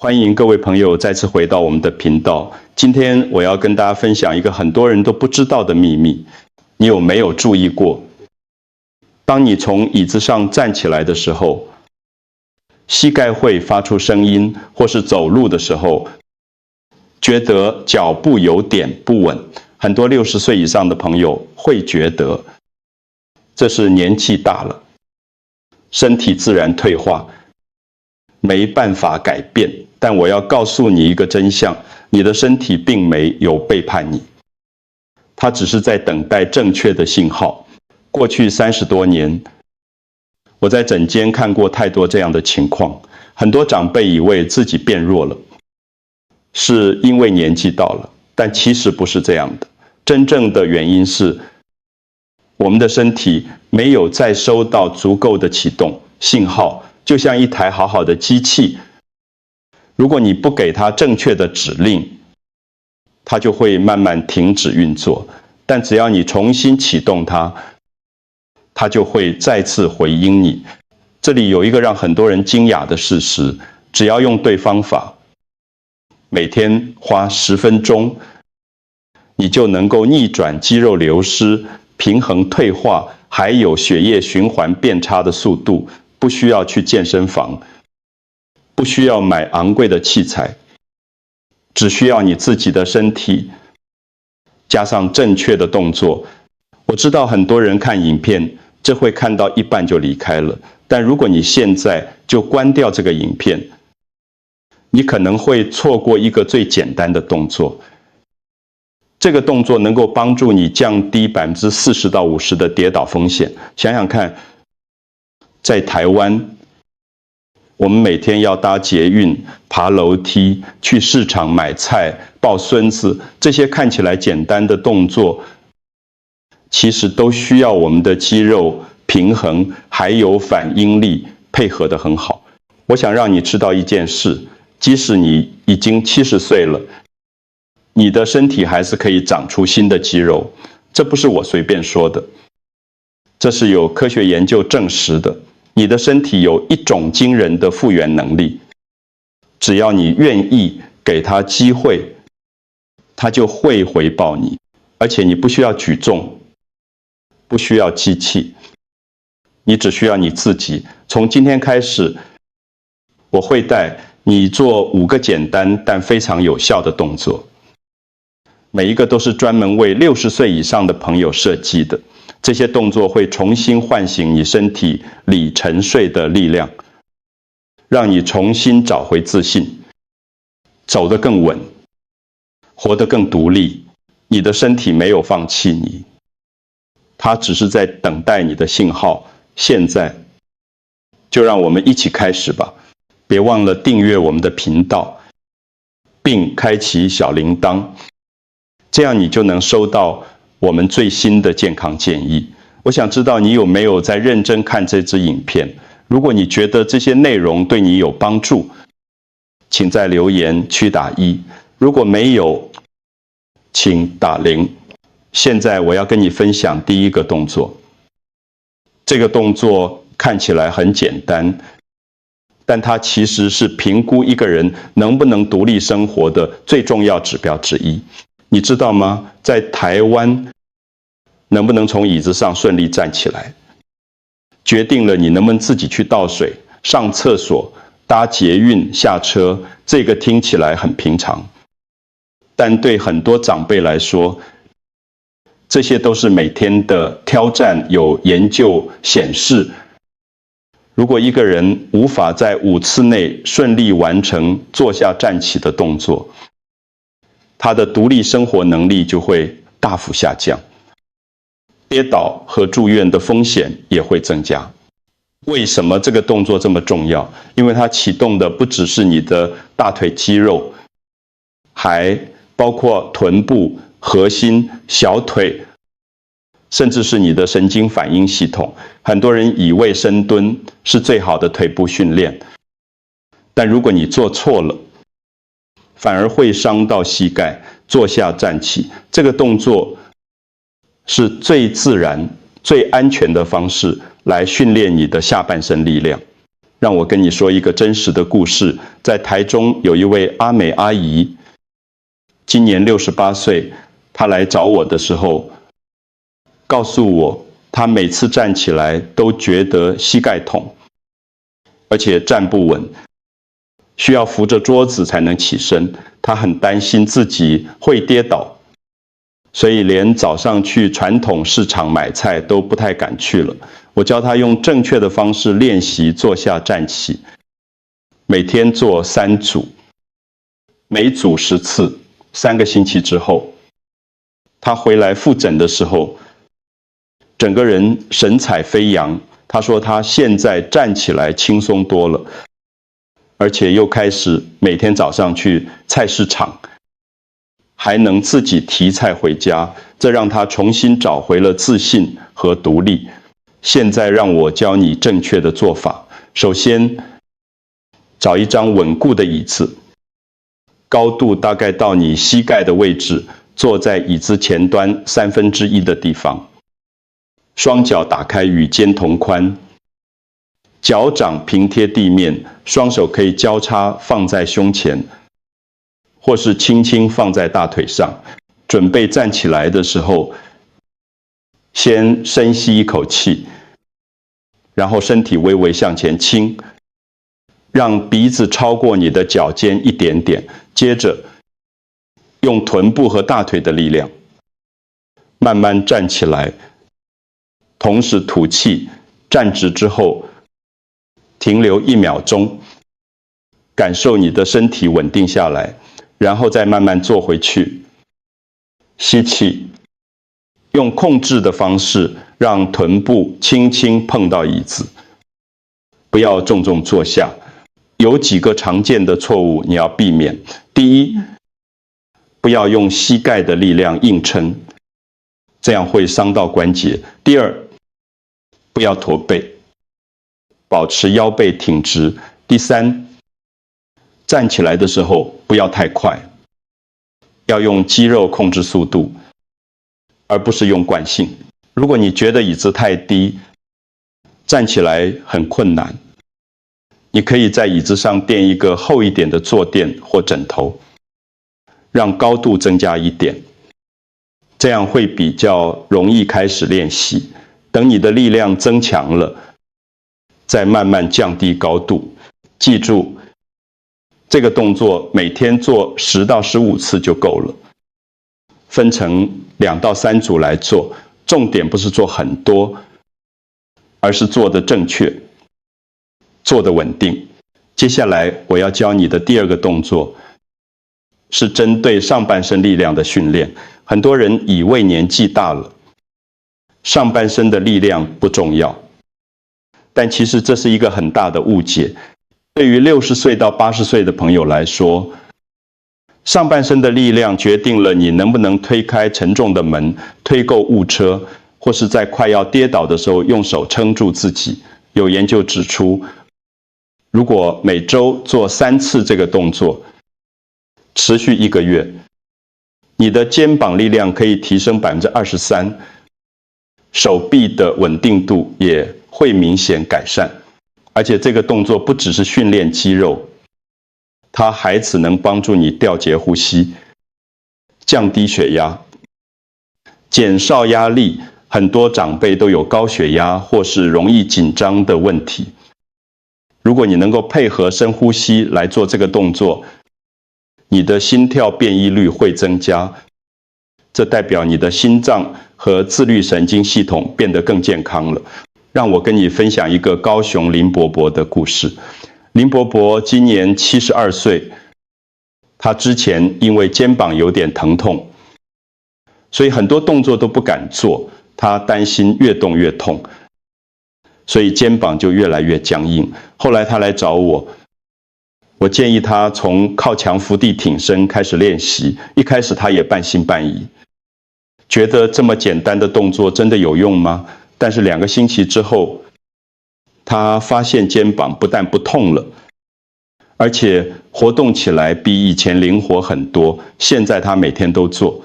欢迎各位朋友再次回到我们的频道。今天我要跟大家分享一个很多人都不知道的秘密。你有没有注意过，当你从椅子上站起来的时候，膝盖会发出声音，或是走路的时候，觉得脚步有点不稳。很多60岁以上的朋友会觉得，这是年纪大了，身体自然退化，没办法改变。但我要告诉你一个真相，你的身体并没有背叛你，它只是在等待正确的信号。过去30多年，我在诊间看过太多这样的情况，很多长辈以为自己变弱了，是因为年纪到了，但其实不是这样的。真正的原因是，我们的身体没有再收到足够的启动信号，就像一台好好的机器，如果你不给它正确的指令，它就会慢慢停止运作。但只要你重新启动它，它就会再次回应你。这里有一个让很多人惊讶的事实，只要用对方法，每天花10分钟，你就能够逆转肌肉流失、平衡退化，还有血液循环变差的速度。不需要去健身房，不需要买昂贵的器材，只需要你自己的身体加上正确的动作。我知道很多人看影片，这会看到一半就离开了，但如果你现在就关掉这个影片，你可能会错过一个最简单的动作。这个动作能够帮助你降低40%到50%的跌倒风险。想想看，在台湾，我们每天要搭捷运、爬楼梯、去市场买菜、抱孙子，这些看起来简单的动作，其实都需要我们的肌肉平衡还有反应力配合得很好。我想让你知道一件事，即使你已经70岁了，你的身体还是可以长出新的肌肉。这不是我随便说的，这是有科学研究证实的。你的身体有一种惊人的复原能力，只要你愿意给它机会，它就会回报你。而且你不需要举重，不需要机器，你只需要你自己。从今天开始，我会带你做5个简单但非常有效的动作，每一个都是专门为60岁以上的朋友设计的。这些动作会重新唤醒你身体里沉睡的力量，让你重新找回自信，走得更稳，活得更独立。你的身体没有放弃你，它只是在等待你的信号。现在就让我们一起开始吧。别忘了订阅我们的频道，并开启小铃铛，这样你就能收到我们最新的健康建议。我想知道你有没有在认真看这支影片。如果你觉得这些内容对你有帮助，请在留言区打1，如果没有，请打0。现在我要跟你分享第一个动作。这个动作看起来很简单，但它其实是评估一个人能不能独立生活的最重要指标之一。你知道吗？在台湾，能不能从椅子上顺利站起来，决定了你能不能自己去倒水、上厕所、搭捷运、下车。这个听起来很平常，但对很多长辈来说，这些都是每天的挑战。有研究显示，如果一个人无法在5次内顺利完成坐下站起的动作，他的独立生活能力就会大幅下降，跌倒和住院的风险也会增加。为什么这个动作这么重要？因为它启动的不只是你的大腿肌肉，还包括臀部、核心、小腿，甚至是你的神经反应系统。很多人以为深蹲是最好的腿部训练，但如果你做错了，反而会伤到膝盖。坐下站起，这个动作是最自然、最安全的方式来训练你的下半身力量。让我跟你说一个真实的故事。在台中有一位阿美阿姨，今年68岁，她来找我的时候，告诉我她每次站起来都觉得膝盖痛，而且站不稳，需要扶着桌子才能起身。她很担心自己会跌倒，所以连早上去传统市场买菜都不太敢去了。我教她用正确的方式练习坐下站起，每天做3组，每组10次，3个星期之后，她回来复诊的时候，整个人神采飞扬。她说她现在站起来轻松多了，而且又开始每天早上去菜市场，还能自己提菜回家，这让她重新找回了自信和独立。现在让我教你正确的做法。首先，找一张稳固的椅子，高度大概到你膝盖的位置，坐在椅子前端1/3的地方，双脚打开与肩同宽，脚掌平贴地面，双手可以交叉放在胸前，或是轻轻放在大腿上。准备站起来的时候，先深吸一口气，然后身体微微向前倾，让鼻子超过你的脚尖一点点。接着用臀部和大腿的力量慢慢站起来，同时吐气。站直之后停留1秒钟，感受你的身体稳定下来，然后再慢慢坐回去。吸气，用控制的方式让臀部轻轻碰到椅子，不要重重坐下。有几个常见的错误你要避免。第一，不要用膝盖的力量硬撑，这样会伤到关节。第二，不要驼背，保持腰背挺直。第三，站起来的时候不要太快，要用肌肉控制速度，而不是用惯性。如果你觉得椅子太低，站起来很困难，你可以在椅子上垫一个厚一点的坐垫或枕头，让高度增加一点，这样会比较容易开始练习。等你的力量增强了，再慢慢降低高度。记住，这个动作每天做10到15次就够了，分成2到3组来做。重点不是做很多，而是做得正确，做得稳定。接下来我要教你的第2个动作，是针对上半身力量的训练。很多人以为年纪大了，上半身的力量不重要，但其实这是一个很大的误解。对于60岁到80岁的朋友来说，上半身的力量决定了你能不能推开沉重的门，推购物车，或是在快要跌倒的时候用手撑住自己。有研究指出，如果每周做3次这个动作，持续1个月，你的肩膀力量可以提升23%，手臂的稳定度也会明显改善。而且这个动作不只是训练肌肉，它还只能帮助你调节呼吸，降低血压，减少压力。很多长辈都有高血压或是容易紧张的问题。如果你能够配合深呼吸来做这个动作，你的心跳变异率会增加，这代表你的心脏和自律神经系统变得更健康了。让我跟你分享一个高雄林伯伯的故事。林伯伯今年72岁，他之前因为肩膀有点疼痛，所以很多动作都不敢做，他担心越动越痛，所以肩膀就越来越僵硬。后来他来找我，我建议他从靠墙伏地挺身开始练习。一开始他也半信半疑，觉得这么简单的动作真的有用吗？但是2个星期之后，他发现肩膀不但不痛了，而且活动起来比以前灵活很多。现在他每天都做，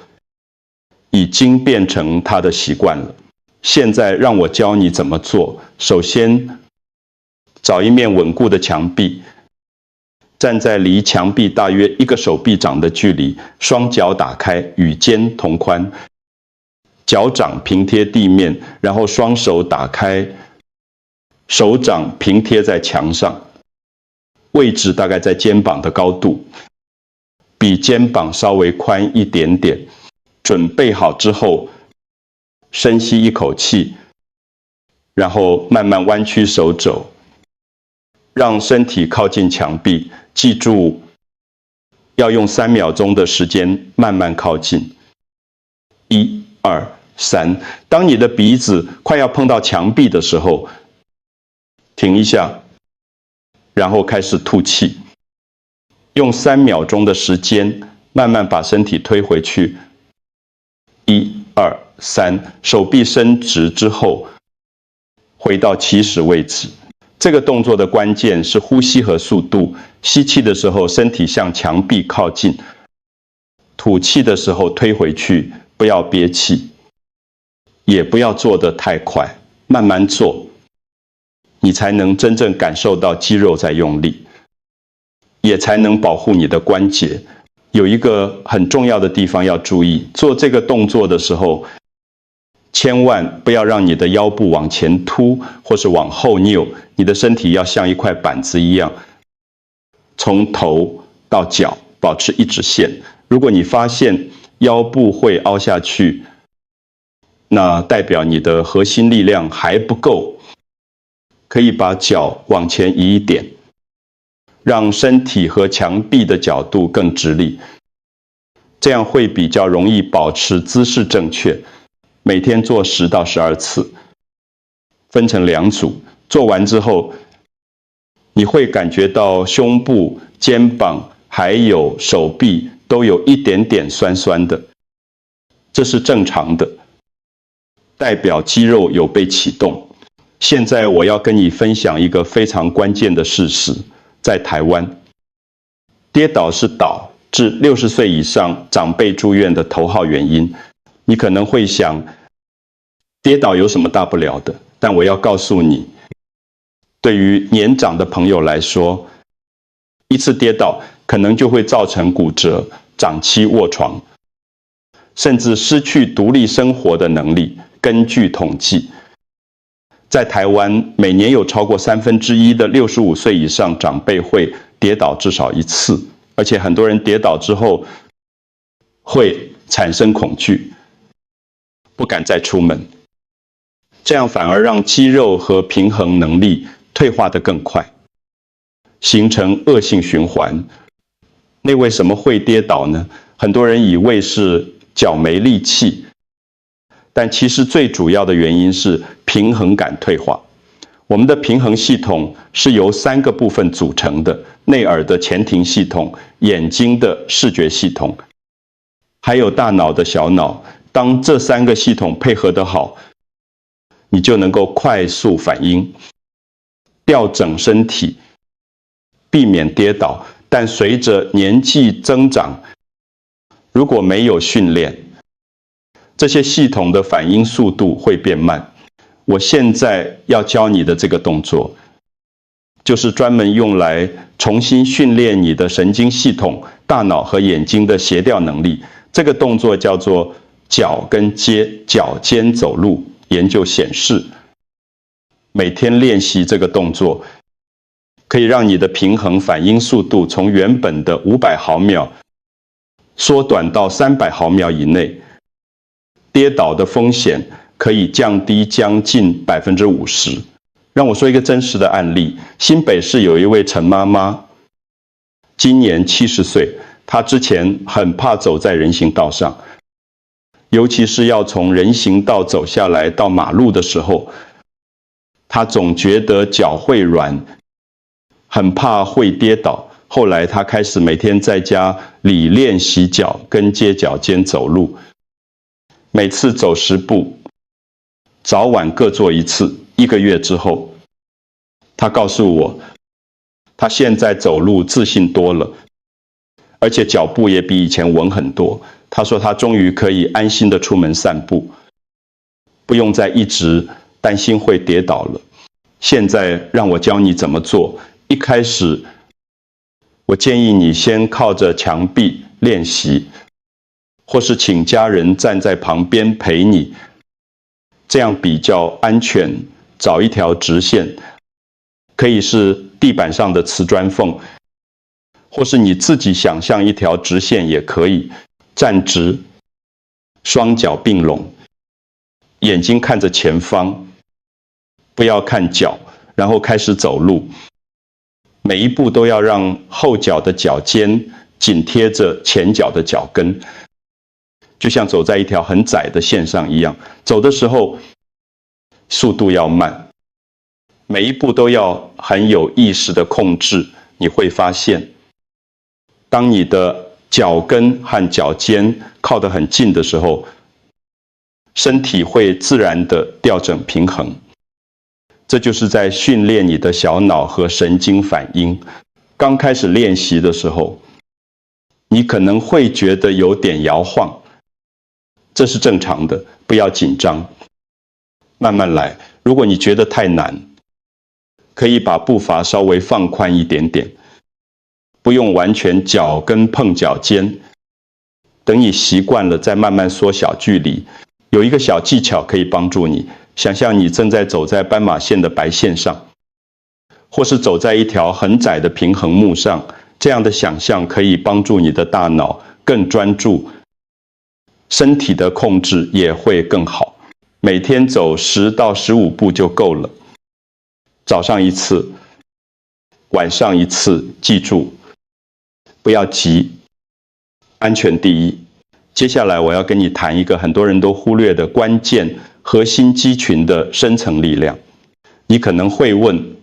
已经变成他的习惯了。现在让我教你怎么做。首先，找一面稳固的墙壁，站在离墙壁大约1个手臂长的距离，双脚打开，与肩同宽，脚掌平贴地面，然后双手打开，手掌平贴在墙上，位置大概在肩膀的高度，比肩膀稍微宽一点点。准备好之后，深吸一口气，然后慢慢弯曲手肘，让身体靠近墙壁，记住要用3秒钟的时间慢慢靠近。1、2、3。当你的鼻子快要碰到墙壁的时候，停一下，然后开始吐气，用3秒钟的时间慢慢把身体推回去。1、2、3，手臂伸直之后，回到起始位置。这个动作的关键是呼吸和速度。吸气的时候，身体向墙壁靠近；吐气的时候推回去，不要憋气，也不要做得太快，慢慢做，你才能真正感受到肌肉在用力，也才能保护你的关节。有一个很重要的地方要注意，做这个动作的时候，千万不要让你的腰部往前凸或是往后扭，你的身体要像一块板子一样，从头到脚保持一直线。如果你发现腰部会凹下去，那代表你的核心力量还不够，可以把脚往前移一点，让身体和墙壁的角度更直立，这样会比较容易保持姿势正确。每天做10到12次，分成2组。做完之后，你会感觉到胸部、肩膀还有手臂都有一点点酸酸的，这是正常的，代表肌肉有被启动。现在我要跟你分享一个非常关键的事实，在台湾，跌倒是导致60岁以上长辈住院的头号原因。你可能会想，跌倒有什么大不了的？但我要告诉你，对于年长的朋友来说，一次跌倒可能就会造成骨折、长期卧床，甚至失去独立生活的能力。根据统计，在台湾每年有超过1/3的65岁以上长辈会跌倒至少1次，而且很多人跌倒之后会产生恐惧，不敢再出门，这样反而让肌肉和平衡能力退化得更快，形成恶性循环。那为什么会跌倒呢？很多人以为是脚没力气，但其实最主要的原因是平衡感退化。我们的平衡系统是由3个部分组成的：内耳的前庭系统、眼睛的视觉系统，还有大脑的小脑。当这3个系统配合得好，你就能够快速反应，调整身体，避免跌倒。但随着年纪增长，如果没有训练，这些系统的反应速度会变慢。我现在要教你的这个动作，就是专门用来重新训练你的神经系统、大脑和眼睛的协调能力。这个动作叫做脚跟脚尖走路。研究显示，每天练习这个动作，可以让你的平衡反应速度从原本的500毫秒缩短到300毫秒以内，跌倒的风险可以降低将近50%。让我说一个真实的案例，新北市有一位陈妈妈，今年70岁，她之前很怕走在人行道上，尤其是要从人行道走下来到马路的时候，他总觉得脚会软，很怕会跌倒。后来他开始每天在家里练习脚跟接脚尖走路，每次走10步，早晚各做1次。1个月之后，他告诉我，他现在走路自信多了，而且脚步也比以前稳很多。他说他终于可以安心的出门散步，不用再一直担心会跌倒了。现在让我教你怎么做。一开始，我建议你先靠着墙壁练习，或是请家人站在旁边陪你，这样比较安全。找一条直线，可以是地板上的瓷砖缝，或是你自己想象一条直线也可以。站直，双脚并拢，眼睛看着前方，不要看脚，然后开始走路。每一步都要让后脚的脚尖紧贴着前脚的脚跟，就像走在一条很窄的线上一样。走的时候速度要慢，每一步都要很有意识的控制。你会发现，当你的脚跟和脚尖靠得很近的时候，身体会自然地调整平衡。这就是在训练你的小脑和神经反应。刚开始练习的时候，你可能会觉得有点摇晃，这是正常的，不要紧张，慢慢来。如果你觉得太难，可以把步伐稍微放宽一点点，不用完全脚跟碰脚尖。等你习惯了，再慢慢缩小距离。有一个小技巧可以帮助你，想象你正在走在斑马线的白线上，或是走在一条很窄的平衡木上。这样的想象可以帮助你的大脑更专注，身体的控制也会更好。每天走10到15步就够了，早上一次，晚上一次，记住，不要急，安全第一。接下来我要跟你谈一个很多人都忽略的关键核心肌群的深层力量。你可能会问，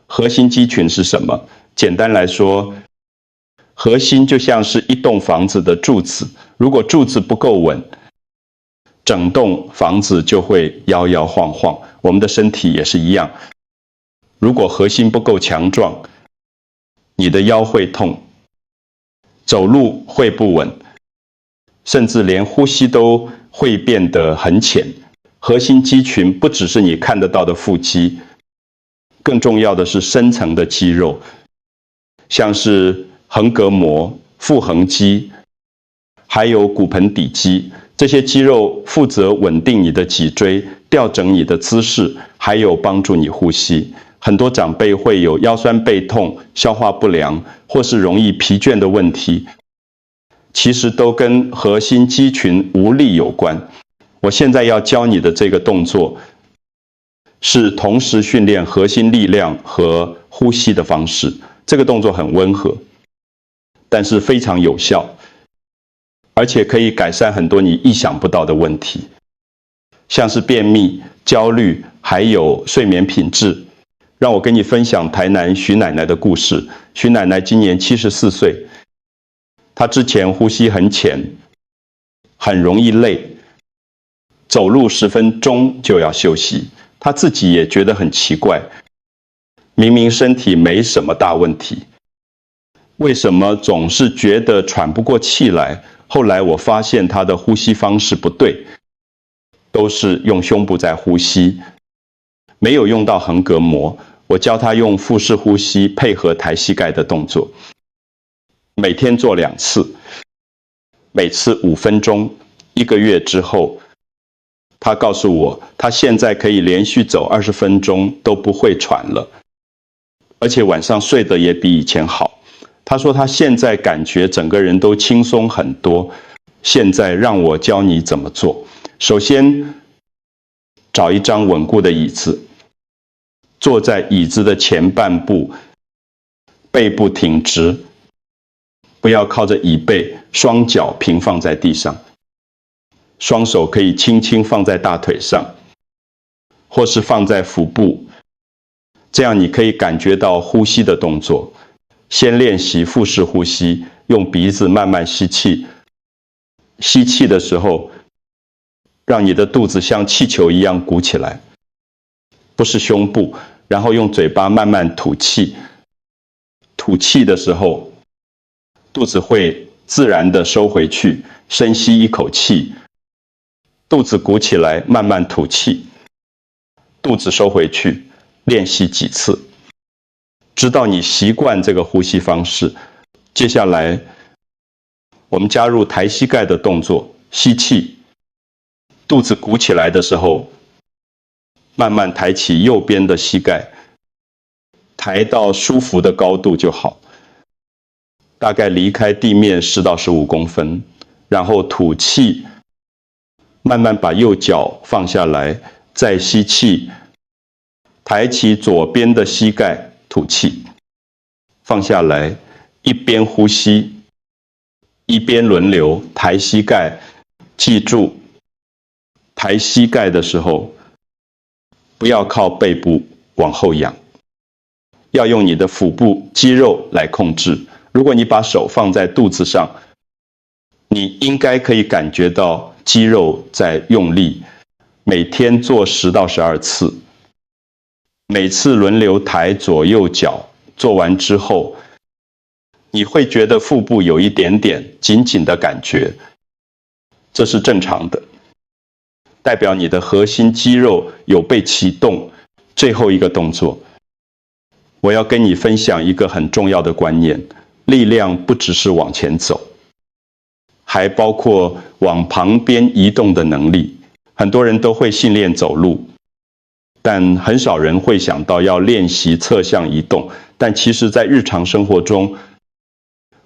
核心肌群是什么？简单来说，核心就像是一栋房子的柱子，如果柱子不够稳，整栋房子就会摇摇晃晃。我们的身体也是一样，如果核心不够强壮，你的腰会痛，走路会不稳，甚至连呼吸都会变得很浅。核心肌群不只是你看得到的腹肌，更重要的是深层的肌肉，像是横膈膜、腹横肌，还有骨盆底肌。这些肌肉负责稳定你的脊椎，调整你的姿势，还有帮助你呼吸。很多长辈会有腰酸背痛、消化不良，或是容易疲倦的问题，其实都跟核心肌群无力有关。我现在要教你的这个动作，是同时训练核心力量和呼吸的方式。这个动作很温和，但是非常有效，而且可以改善很多你意想不到的问题，像是便秘、焦虑，还有睡眠品质。让我跟你分享台南徐奶奶的故事。徐奶奶今年74岁，她之前呼吸很浅，很容易累，走路10分钟就要休息。她自己也觉得很奇怪，明明身体没什么大问题，为什么总是觉得喘不过气来？后来我发现她的呼吸方式不对，都是用胸部在呼吸，没有用到横膈膜。我教她用腹式呼吸配合抬膝盖的动作，每天做2次，每次5分钟。1个月之后，她告诉我，她现在可以连续走20分钟都不会喘了，而且晚上睡得也比以前好。她说她现在感觉整个人都轻松很多。现在让我教你怎么做。首先，找一张稳固的椅子，坐在椅子的前半部，背部挺直，不要靠着椅背，双脚平放在地上，双手可以轻轻放在大腿上，或是放在腹部，这样你可以感觉到呼吸的动作。先练习腹式呼吸，用鼻子慢慢吸气，吸气的时候，让你的肚子像气球一样鼓起来，不是胸部。然后用嘴巴慢慢吐气，吐气的时候，肚子会自然地收回去。深吸一口气，肚子鼓起来，慢慢吐气，肚子收回去，练习几次，直到你习惯这个呼吸方式。接下来，我们加入抬膝盖的动作，吸气，肚子鼓起来的时候，慢慢抬起右边的膝盖，抬到舒服的高度就好，大概离开地面10到15公分，然后吐气，慢慢把右脚放下来，再吸气，抬起左边的膝盖，吐气，放下来，一边呼吸，一边轮流抬膝盖。记住，抬膝盖的时候，不要靠背部往后仰，要用你的腹部肌肉来控制。如果你把手放在肚子上，你应该可以感觉到肌肉在用力。每天做10到12次，每次轮流抬左右脚，做完之后，你会觉得腹部有一点点紧紧的感觉，这是正常的，代表你的核心肌肉有被启动。最后一个动作，我要跟你分享一个很重要的观念，力量不只是往前走，还包括往旁边移动的能力。很多人都会训练走路，但很少人会想到要练习侧向移动。但其实在日常生活中，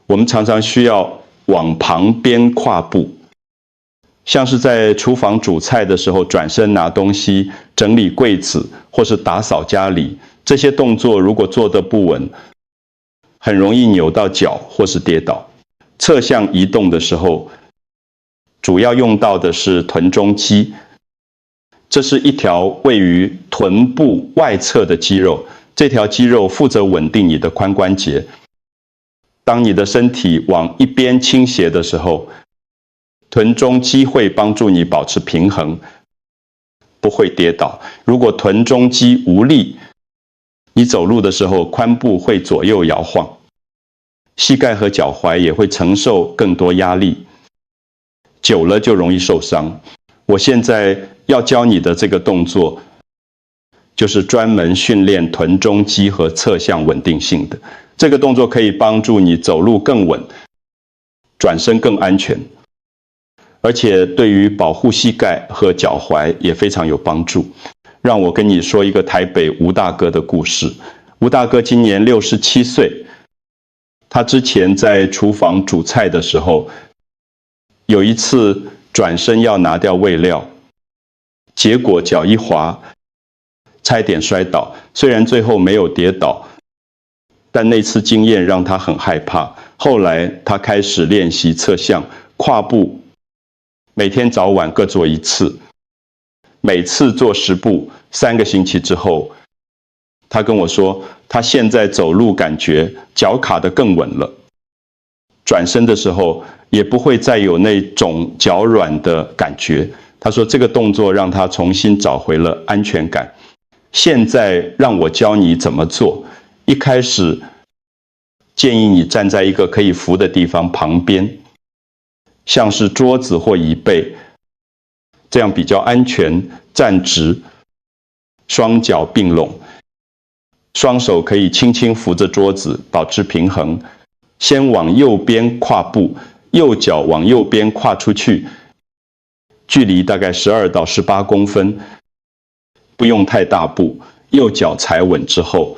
我们常常需要往旁边跨步，像是在厨房煮菜的时候转身拿东西，整理柜子，或是打扫家里，这些动作如果做得不稳，很容易扭到脚或是跌倒。侧向移动的时候，主要用到的是臀中肌，这是一条位于臀部外侧的肌肉，这条肌肉负责稳定你的髋关节。当你的身体往一边倾斜的时候，臀中肌会帮助你保持平衡，不会跌倒。如果臀中肌无力，你走路的时候髋部会左右摇晃，膝盖和脚踝也会承受更多压力，久了就容易受伤。我现在要教你的这个动作，就是专门训练臀中肌和侧向稳定性的。这个动作可以帮助你走路更稳，转身更安全，而且对于保护膝盖和脚踝也非常有帮助。让我跟你说一个台北吴大哥的故事。吴大哥今年67岁，他之前在厨房煮菜的时候，有一次转身要拿掉味料，结果脚一滑，差点摔倒。虽然最后没有跌倒，但那次经验让他很害怕。后来他开始练习侧向跨步，每天早晚各做1次，每次做10步。3个星期之后，他跟我说，他现在走路感觉脚卡得更稳了，转身的时候也不会再有那种脚软的感觉。他说这个动作让他重新找回了安全感。现在让我教你怎么做。一开始建议你站在一个可以扶的地方旁边，像是桌子或椅背，这样比较安全。站直，双脚并拢，双手可以轻轻扶着桌子，保持平衡。先往右边跨步，右脚往右边跨出去，距离大概12到18公分，不用太大步。右脚踩稳之后，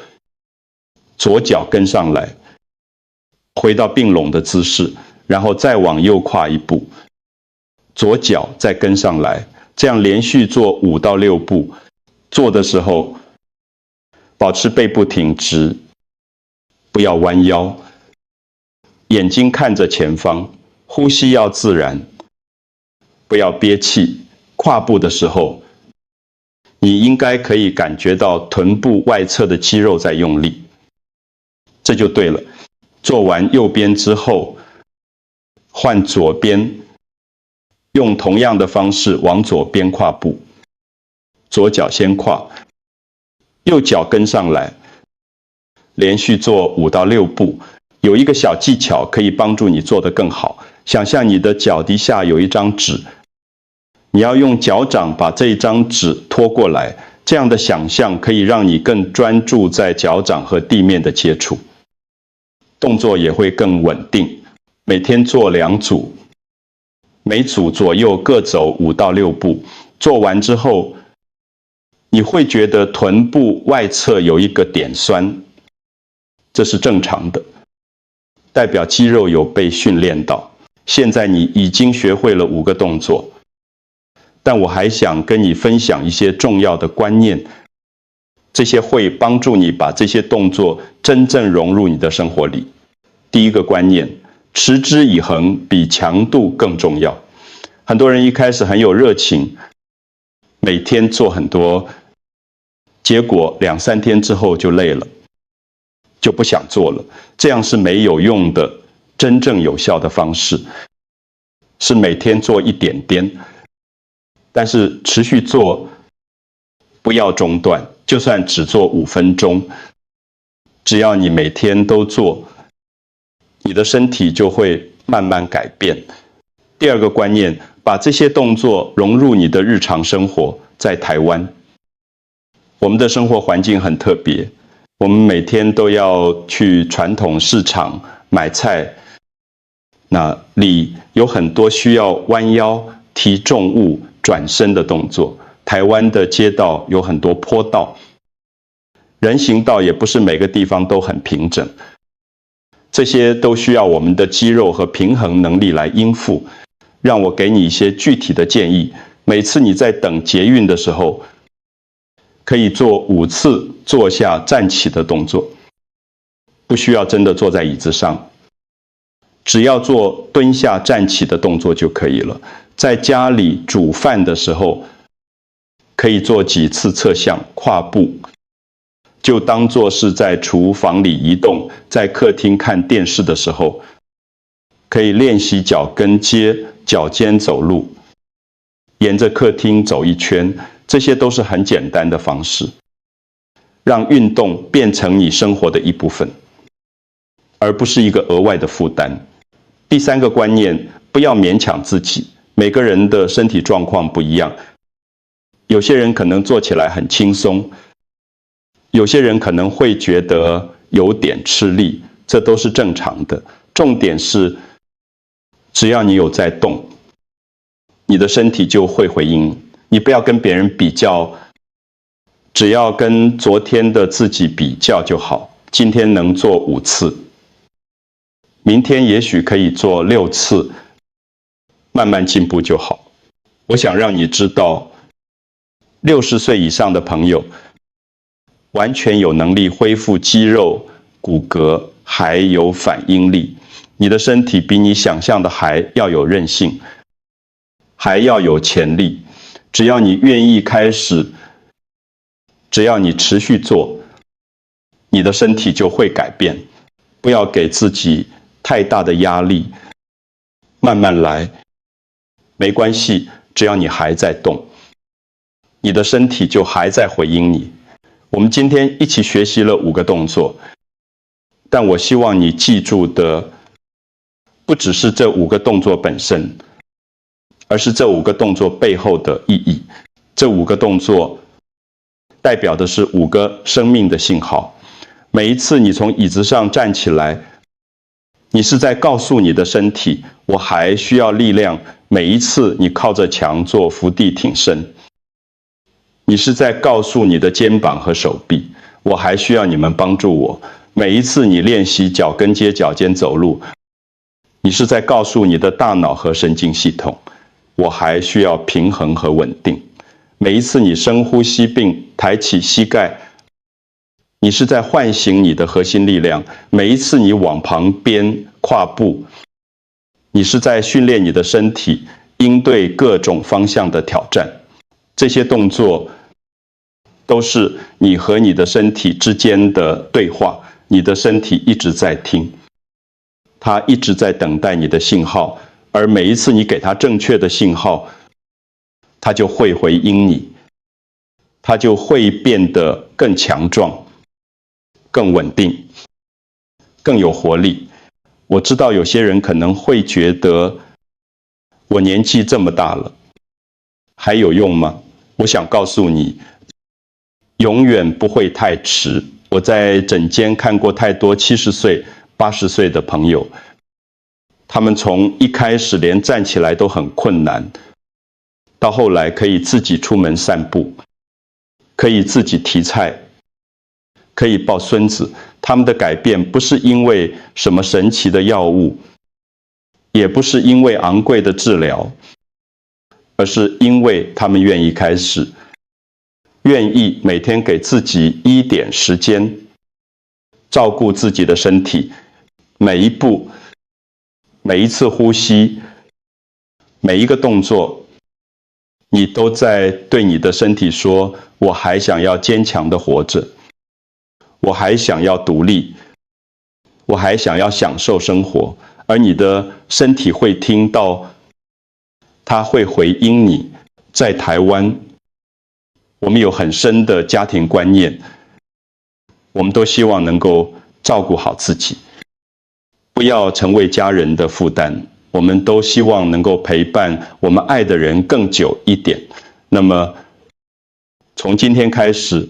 左脚跟上来，回到并拢的姿势，然后再往右跨一步，左脚再跟上来，这样连续做5到6步。做的时候，保持背部挺直，不要弯腰，眼睛看着前方，呼吸要自然，不要憋气。跨步的时候，你应该可以感觉到臀部外侧的肌肉在用力，这就对了。做完右边之后，换左边，用同样的方式往左边跨步，左脚先跨，右脚跟上来，连续做5到6步。有一个小技巧可以帮助你做得更好。想象你的脚底下有一张纸，你要用脚掌把这一张纸拖过来，这样的想象可以让你更专注在脚掌和地面的接触，动作也会更稳定。每天做2组，每组左右各走5到6步。做完之后，你会觉得臀部外侧有一个点酸，这是正常的，代表肌肉有被训练到。现在你已经学会了5个动作，但我还想跟你分享一些重要的观念，这些会帮助你把这些动作真正融入你的生活里。第一个观念，持之以恒比强度更重要。很多人一开始很有热情，每天做很多，结果2、3天之后就累了，就不想做了。这样是没有用的。真正有效的方式是每天做一点点，但是持续做，不要中断。就算只做5分钟，只要你每天都做，你的身体就会慢慢改变。第二个观念，把这些动作融入你的日常生活。在台湾，我们的生活环境很特别，我们每天都要去传统市场买菜，那里有很多需要弯腰提重物转身的动作。台湾的街道有很多坡道，人行道也不是每个地方都很平整，这些都需要我们的肌肉和平衡能力来应付。让我给你一些具体的建议。每次你在等捷运的时候，可以做5次坐下站起的动作，不需要真的坐在椅子上，只要做蹲下站起的动作就可以了。在家里煮饭的时候，可以做几次侧向跨步，就当作是在厨房里移动。在客厅看电视的时候，可以练习脚跟接脚尖走路，沿着客厅走一圈。这些都是很简单的方式，让运动变成你生活的一部分，而不是一个额外的负担。第3个观念，不要勉强自己。每个人的身体状况不一样，有些人可能做起来很轻松，有些人可能会觉得有点吃力，这都是正常的。重点是，只要你有在动，你的身体就会回应。你不要跟别人比较，只要跟昨天的自己比较就好。今天能做5次，明天也许可以做6次，慢慢进步就好。我想让你知道，60岁以上的朋友完全有能力恢复肌肉、骨骼，还有反应力。你的身体比你想象的还要有韧性，还要有潜力。只要你愿意开始，只要你持续做，你的身体就会改变。不要给自己太大的压力，慢慢来，没关系。只要你还在动，你的身体就还在回应你。我们今天一起学习了5个动作，但我希望你记住的不只是这5个动作本身，而是这5个动作背后的意义。这5个动作代表的是5个生命的信号。每一次你从椅子上站起来，你是在告诉你的身体，我还需要力量。每一次你靠着墙做伏地挺身，你是在告诉你的肩膀和手臂，我还需要你们帮助我。每一次你练习脚跟接脚尖走路，你是在告诉你的大脑和神经系统，我还需要平衡和稳定。每一次你深呼吸并抬起膝盖，你是在唤醒你的核心力量。每一次你往旁边跨步，你是在训练你的身体应对各种方向的挑战。这些动作都是你和你的身体之间的对话，你的身体一直在听，它一直在等待你的信号，而每一次你给它正确的信号，它就会回应你，它就会变得更强壮、更稳定、更有活力。我知道有些人可能会觉得，我年纪这么大了，还有用吗？我想告诉你，永远不会太迟。我在诊间看过太多70岁、80岁的朋友，他们从一开始连站起来都很困难，到后来可以自己出门散步，可以自己提菜，可以抱孙子。他们的改变不是因为什么神奇的药物，也不是因为昂贵的治疗，而是因为他们愿意开始，愿意每天给自己一点时间，照顾自己的身体，每一步，每一次呼吸，每一个动作，你都在对你的身体说：我还想要坚强的活着，我还想要独立，我还想要享受生活。而你的身体会听到，它会回应你。在台湾，我们有很深的家庭观念，我们都希望能够照顾好自己，不要成为家人的负担。我们都希望能够陪伴我们爱的人更久一点。那么，从今天开始，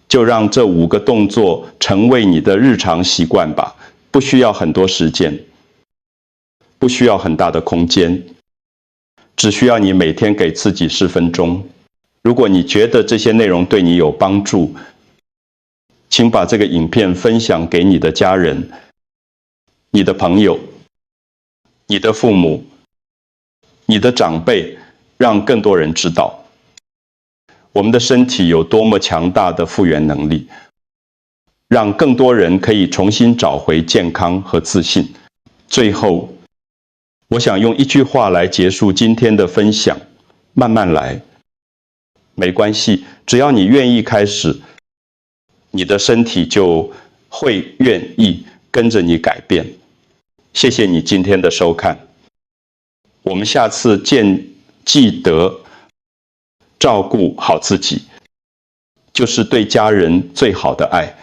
就让这5个动作成为你的日常习惯吧。不需要很多时间，不需要很大的空间，只需要你每天给自己10分钟。如果你觉得这些内容对你有帮助，请把这个影片分享给你的家人、你的朋友、你的父母、你的长辈，让更多人知道我们的身体有多么强大的复原能力，让更多人可以重新找回健康和自信。最后，我想用一句话来结束今天的分享：慢慢来，没关系，只要你愿意开始，你的身体就会愿意跟着你改变。谢谢你今天的收看，我们下次见。记得照顾好自己，就是对家人最好的爱。